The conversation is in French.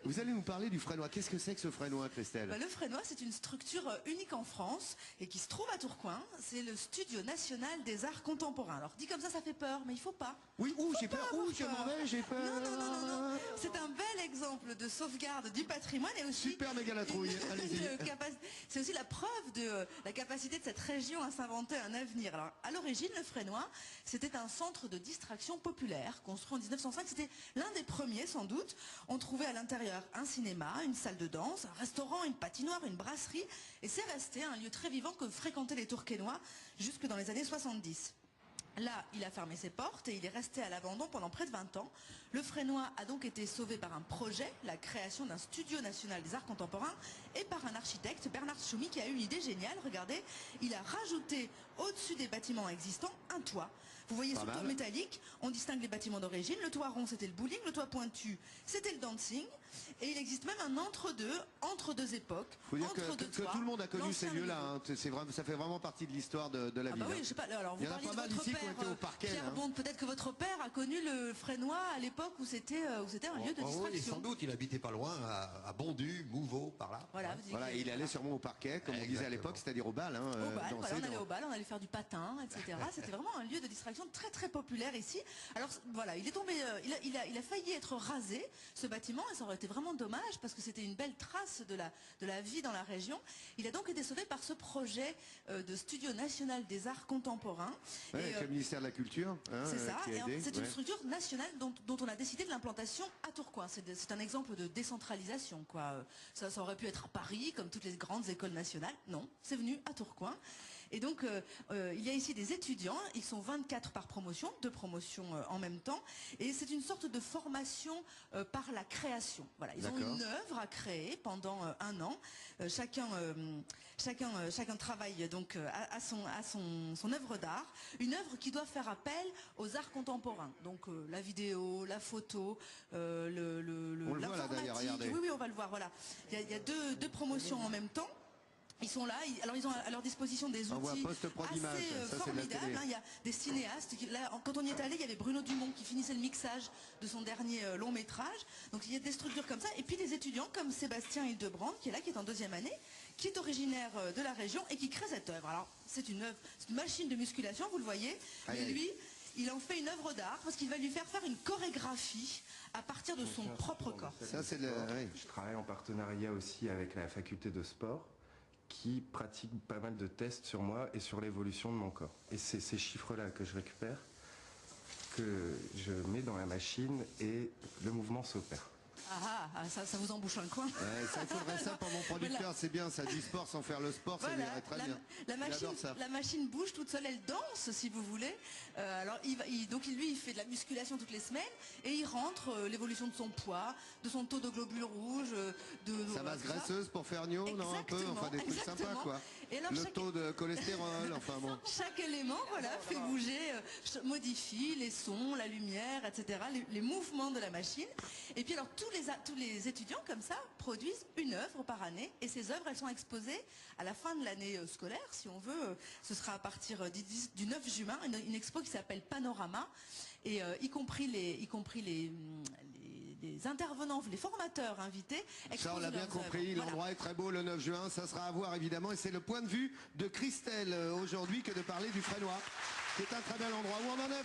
Vous allez nous parler du Fresnois. Qu'est-ce que c'est que ce Fresnois, Christelle? Le Fresnois, c'est une structure unique en France et qui se trouve à Tourcoing. C'est le Studio National des Arts Contemporains. Alors dit comme ça fait peur, mais il faut pas. Oui, j'ai peur, je m'en vais, j'ai peur. Non. C'est un bel exemple de sauvegarde du patrimoine et aussi... Super méga la trouille, allez-y. C'est aussi la preuve de la capacité de cette région à s'inventer un avenir. Alors, à l'origine, le Fresnois, c'était un centre de distraction populaire, construit en 1905. C'était l'un des premiers, sans doute. On trouvait à l'intérieur un cinéma, une salle de danse, un restaurant, une patinoire, une brasserie. Et c'est resté un lieu très vivant que fréquentaient les Tourquenois jusque dans les années 70. Là, il a fermé ses portes et il est resté à l'abandon pendant près de 20 ans. Le Fresnois a donc été sauvé par un projet, la création d'un studio national des arts contemporains, et par un architecte, Bernard Tchoumi, qui a eu une idée géniale. Regardez, il a rajouté au-dessus des bâtiments existants un toit. Vous voyez ce toit métallique, on distingue les bâtiments d'origine. Le toit rond, c'était le bowling, le toit pointu, c'était le dancing. Et il existe même un entre-deux époques. Il faut dire que tout le monde a connu ces lieux-là. Hein. Ça fait vraiment partie de l'histoire de la ville. Oui, je sais pas. Alors, vous parliez de votre père, au parquet, Pierre Bond. Peut-être que votre père a connu le Fresnois à l'époque où c'était un lieu de distraction. Oui, sans doute. Il habitait pas loin, à Bondu, Mouveau, par là. Voilà, il allait sûrement au parquet, comme on disait à l'époque, c'est-à-dire au bal. Hein, au bal, voilà, on allait au bal, on allait faire du patin, etc. C'était vraiment un lieu de distraction très très populaire ici. Alors voilà, il est tombé, il a failli être rasé, ce bâtiment, et ça aurait été vraiment dommage parce que c'était une belle trace de la vie dans la région. Il a donc été sauvé par ce projet de Studio National des Arts Contemporains. Avec le ministère de la Culture. Hein, c'est ça, c'est une structure nationale dont on a décidé de l'implantation à Tourcoing. C'est un exemple de décentralisation, quoi. Ça aurait pu être à Paris, comme toutes les grandes écoles nationales. Non, c'est venu à Tourcoing. Et donc, il y a ici des étudiants, ils sont 24 par promotion, 2 promotions en même temps, et c'est une sorte de formation par la création. Voilà, ils ont une œuvre à créer pendant un an. Chacun travaille donc à son œuvre d'art, une œuvre qui doit faire appel aux arts contemporains. Donc la vidéo, la photo, l'informatique. Oui, on va le voir. Voilà, il y a deux promotions en même temps. Ils sont là, alors ils ont à leur disposition des outils assez formidables. Il y a des cinéastes. Là, quand on y est allé, il y avait Bruno Dumont qui finissait le mixage de son dernier long métrage. Donc il y a des structures comme ça. Et puis des étudiants comme Sébastien Hildebrand, qui est là, qui est en 2e année, qui est originaire de la région et qui crée cette œuvre. Alors c'est une machine de musculation, vous le voyez. Mais lui, il en fait une œuvre d'art parce qu'il va lui faire une chorégraphie à partir de son propre corps. Ça, c'est Je travaille en partenariat aussi avec la faculté de sport, qui pratique pas mal de tests sur moi et sur l'évolution de mon corps. Et c'est ces chiffres-là que je récupère, que je mets dans la machine et le mouvement s'opère. Ça vous embouche un coin. Ça, il faudrait ça pour mon producteur, c'est bien, ça dit sport sans faire le sport, ça irait très bien. La machine bouge toute seule, elle danse si vous voulez. Alors donc lui il fait de la musculation toutes les semaines et il rentre l'évolution de son poids, de son taux de globules rouges, sa masse graisseuse pour faire gnô, non, un peu, enfin des trucs sympas quoi. Et alors, le taux de cholestérol, enfin bon. Chaque élément, fait bouger, modifie les sons, la lumière, etc., les mouvements de la machine. Et puis alors tous les étudiants comme ça produisent une œuvre par année et ces œuvres elles sont exposées à la fin de l'année scolaire si on veut. Ce sera à partir du 9 juin une expo qui s'appelle Panorama et y compris les intervenants, les formateurs invités. Ça on l'a bien compris, l'endroit est très beau le 9 juin, ça sera à voir évidemment et c'est le point de vue de Christelle aujourd'hui que de parler du Fresnois qui est un très bel endroit où on en est.